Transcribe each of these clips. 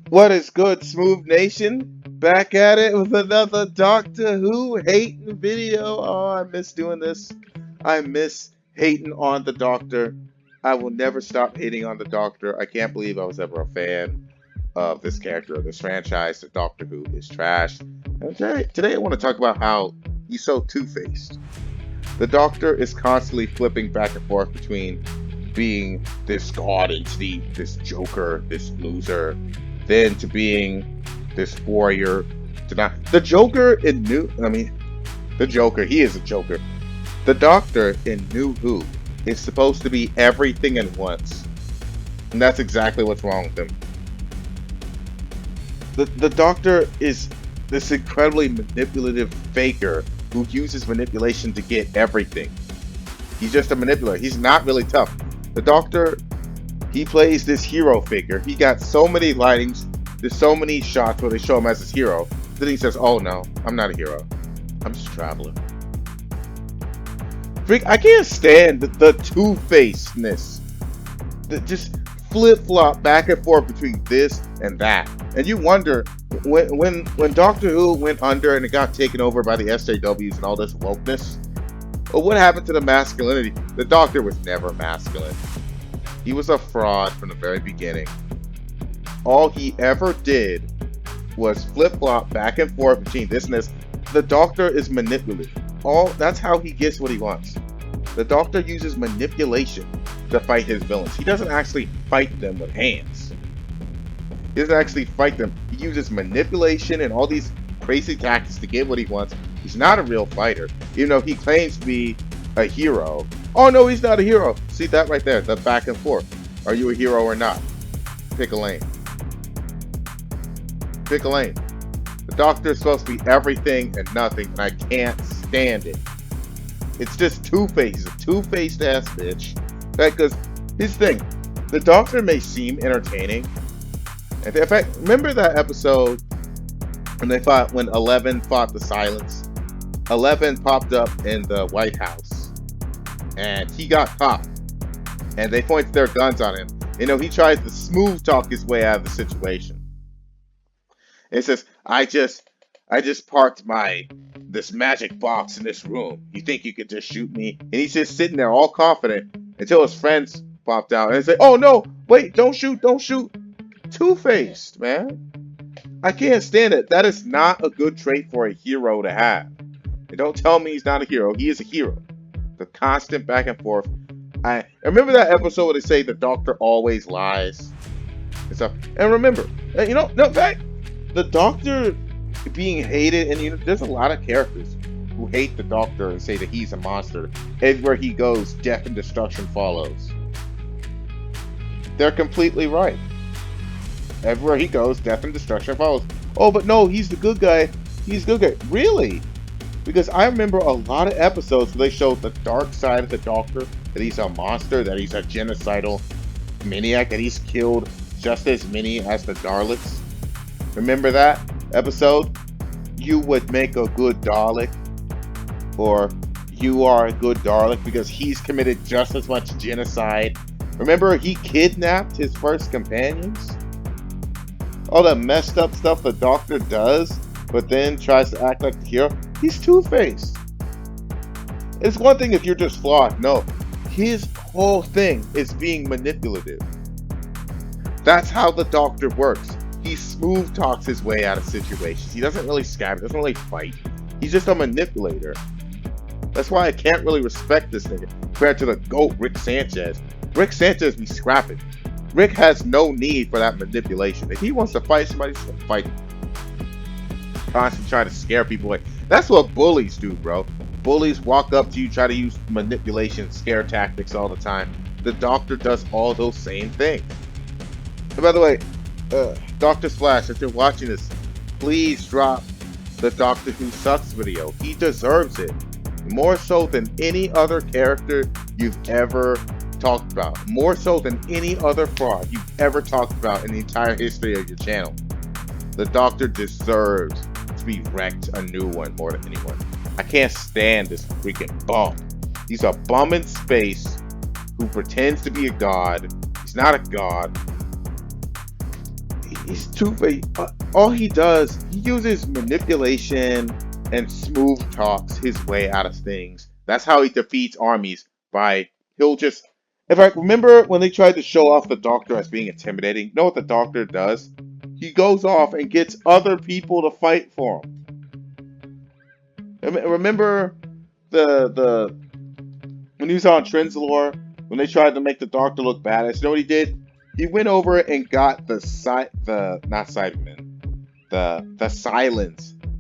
What is good, Smooth Nation? Back at it with another Doctor Who hating video. Oh, I miss doing this. I miss hating on the Doctor. I will never stop hating on the Doctor. I can't believe I was ever a fan of this character, of this franchise. The Doctor Who is trash. And today I want to talk about how he's so two-faced. The Doctor is constantly flipping back and forth between being this god entity, this joker, this loser, then to being this warrior. To not the Joker in New. I mean, the Joker. He is a Joker. The Doctor in New Who is supposed to be everything at once, and that's exactly what's wrong with him. The Doctor is this incredibly manipulative faker who uses manipulation to get everything. He's just a manipulator. He's not really tough. The Doctor, he plays this hero figure. He got so many lightings. There's so many shots where they show him as his hero. Then he says, "Oh no, I'm not a hero. I'm just a traveler." Freak, I can't stand the two-facedness. Just flip-flop back and forth between this and that. And you wonder when Doctor Who went under and it got taken over by the SJWs and all this wokeness. Well, what happened to the masculinity? The Doctor was never masculine. He was a fraud from the very beginning. All he ever did was flip-flop back and forth between this and this. The Doctor is manipulative. That's how he gets what he wants. The Doctor uses manipulation to fight his villains. He doesn't actually fight them with hands. He doesn't actually fight them. He uses manipulation and all these crazy tactics to get what he wants. He's not a real fighter, even though he claims to be a hero. Oh no, he's not a hero. See that right there, the back and forth. Are you a hero or not? Pick a lane. Pick a lane. The Doctor is supposed to be everything and nothing, and I can't stand it. It's just two-faced. He's a two-faced ass bitch. Because his thing, the Doctor may seem entertaining. And in fact, remember that episode when 11 fought the Silence? 11 popped up in the White House, and he got caught, and they pointed their guns on him. You know, he tries to smooth talk his way out of the situation. And he says, I just parked this magic box in this room. You think you could just shoot me?" And he's just sitting there all confident until his friends popped out and say, "Oh no, wait, don't shoot, don't shoot." Two-faced, man. I can't stand it. That is not a good trait for a hero to have. And don't tell me he's not a hero. He is a hero. The constant back and forth. I remember that episode where they say the Doctor always lies and stuff. And remember, no, in fact, the Doctor being hated, and there's a lot of characters who hate the Doctor and say that he's a monster. Everywhere he goes, death and destruction follows. They're completely right. Everywhere he goes, death and destruction follows. Oh, but no, he's the good guy. He's the good guy. Really? Because I remember a lot of episodes where they showed the dark side of the Doctor, that he's a monster, that he's a genocidal maniac, that he's killed just as many as the Daleks. Remember that episode? You would make a good Dalek, or you are a good Dalek, because he's committed just as much genocide. Remember, he kidnapped his first companions? All that messed up stuff the Doctor does, but then tries to act like the hero. He's two-faced. It's one thing if you're just flawed. No, his whole thing is being manipulative. That's how the Doctor works. He smooth talks his way out of situations. He doesn't really scab, doesn't really fight. He's just a manipulator. That's why I can't really respect this nigga compared to the GOAT Rick Sanchez. Rick Sanchez be scrapping. Rick has no need for that manipulation. If he wants to fight somebody, he's gonna fight him. Constantly trying to scare people away. That's what bullies do, bro. Bullies walk up to you, try to use manipulation, scare tactics all the time. The Doctor does all those same things. And by the way, Dr. Splash, if you're watching this, please drop the Doctor Who Sucks video. He deserves it. More so than any other character you've ever talked about. More so than any other fraud you've ever talked about in the entire history of your channel. The Doctor deserves to be wrecked a new one more than anyone. I can't stand this freaking bum. He's a bum in space who pretends to be a god. He's not a god. He's two-faced. All he does, he uses manipulation and smooth talks his way out of things. That's how he defeats armies. By he'll just. In fact, remember when they tried to show off the Doctor as being intimidating? You know what the Doctor does? He goes off and gets other people to fight for him. Remember the when he was on Trenzalore, when they tried to make the Doctor look badass? You know what he did? He went over and got the Silence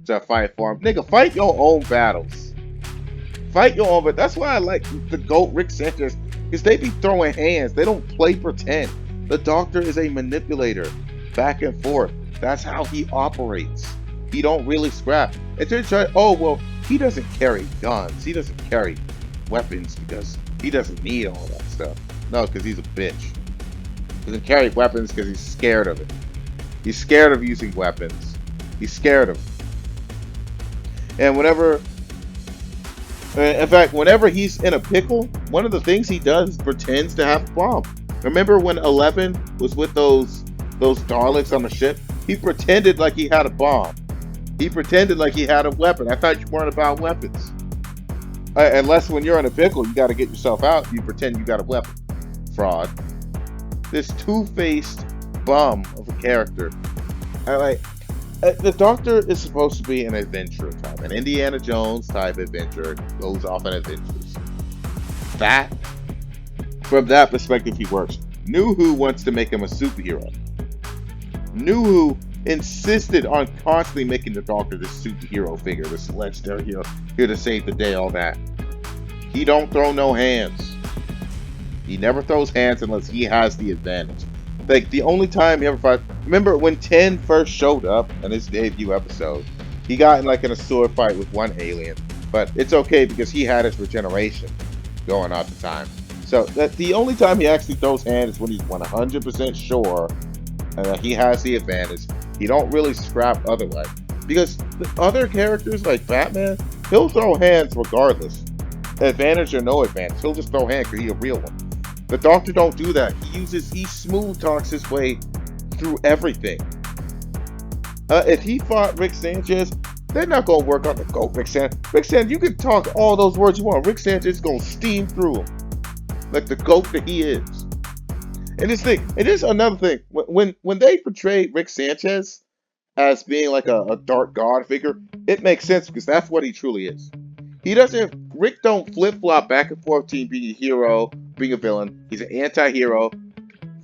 to fight for him. Nigga, fight your own battles. Fight your own, but that's why I like the GOAT Rick Sanchez, because they be throwing hands. They don't play pretend. The Doctor is a manipulator, back and forth. That's how he operates. He don't really scrap. And then try, oh well, he doesn't carry guns. He doesn't carry weapons because he doesn't need all that stuff. No, because he's a bitch. He doesn't carry weapons because he's scared of it. He's scared of using weapons. He's scared of it. And in fact, whenever he's in a pickle, one of the things he does is pretends to have a bomb. Remember when 11 was with those Daleks on the ship? He pretended like he had a bomb. He pretended like he had a weapon. I thought you weren't about weapons. Unless when you're in a pickle, you got to get yourself out. You pretend you got a weapon. Fraud. This two-faced bum of a character. The Doctor is supposed to be an adventurer type, an Indiana Jones type adventurer, goes off on adventures. From that perspective, he works. New Who wants to make him a superhero. New Who insisted on constantly making the Doctor this superhero figure, this legendary hero, here to save the day, all that. He don't throw no hands. He never throws hands unless he has the advantage. Like, the only time he ever fought... Remember, when 10 first showed up in his debut episode, he got in a sword fight with one alien. But it's okay because he had his regeneration going on at the time. So, the only time he actually throws hands is when he's 100% sure that he has the advantage. He don't really scrap otherwise. Because the other characters, like Batman, he'll throw hands regardless. Advantage or no advantage. He'll just throw hands because he's a real one. The Doctor don't do that. He smooth talks his way through everything. If he fought Rick Sanchez, they're not going to work on the GOAT Rick Sanchez. Rick Sanchez, you can talk all those words you want. Rick Sanchez is going to steam through them. Like the GOAT that he is. And it is another thing. When they portray Rick Sanchez as being like a dark god figure, it makes sense because that's what he truly is. Rick don't flip-flop back and forth between being a hero, being a villain. He's an anti-hero,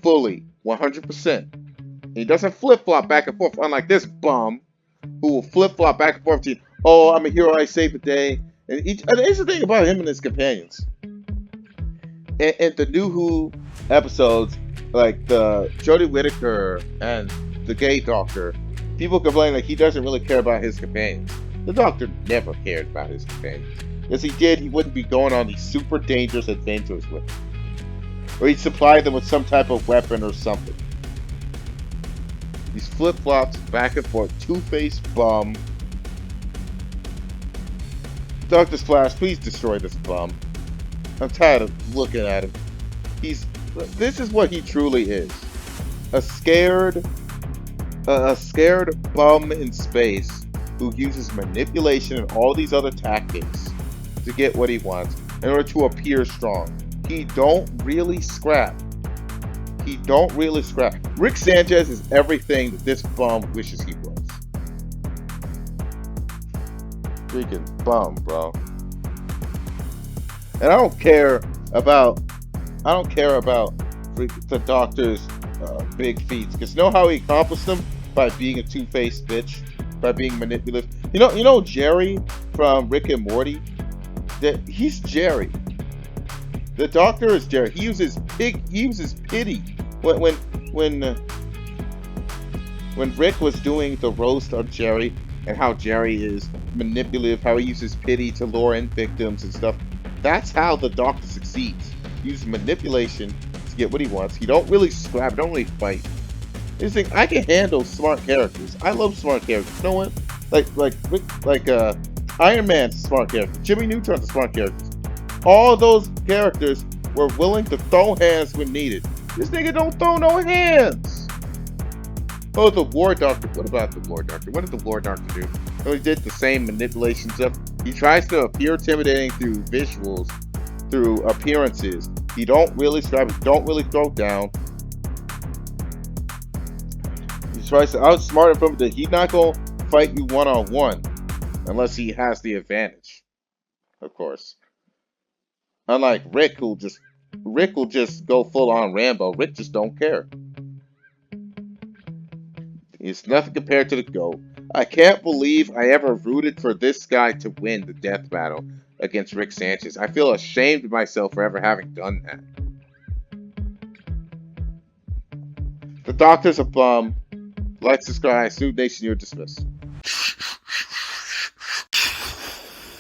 fully, 100%. And he doesn't flip-flop back and forth, unlike this bum, who will flip-flop back and forth between, oh, I'm a hero, I save the day. And here's the thing about him and his companions. And the New Who episodes, like the Jodie Whittaker and the gay Doctor, people complain like he doesn't really care about his companions. The Doctor never cared about his companions. If he did, he wouldn't be going on these super dangerous adventures with them. Or he'd supply them with some type of weapon or something. These flip-flops, back and forth, two-faced bum. Dr. Splash, please destroy this bum. I'm tired of looking at him. This is what he truly is. A scared bum in space who uses manipulation and all these other tactics to get what he wants in order to appear strong. He don't really scrap. Rick Sanchez is everything that this bum wishes he was. Freaking bum, bro. And I don't care about the Doctor's big feats, because you know how he accomplished them? By being a two-faced bitch, by being manipulative. You know Jerry from Rick and Morty? He's Jerry. The Doctor is Jerry. He uses pity. When Rick was doing the roast of Jerry and how Jerry is manipulative, how he uses pity to lure in victims and stuff, that's how the Doctor succeeds. He uses manipulation to get what he wants. He don't really scrap, don't really fight. This thing, I can handle smart characters. I love smart characters. You know what? Like Iron Man's a smart character. Jimmy Neutron's a smart character. All those characters were willing to throw hands when needed. This nigga don't throw no hands. Oh, the War Doctor. What about the War Doctor? What did the War Doctor do? Oh, he did the same manipulation stuff. He tries to appear intimidating through visuals, through appearances. He don't really stab. He don't really throw down. He tries to outsmart him from the. He's not gonna fight you one on one unless he has the advantage, of course. Unlike Rick will just go full on Rambo. Rick just don't care. It's nothing compared to the GOAT. I can't believe I ever rooted for this guy to win the death battle against Rick Sanchez. I feel ashamed of myself for ever having done that. The doctor's a bum. Like, subscribe, Snoop Nation, you're dismissed.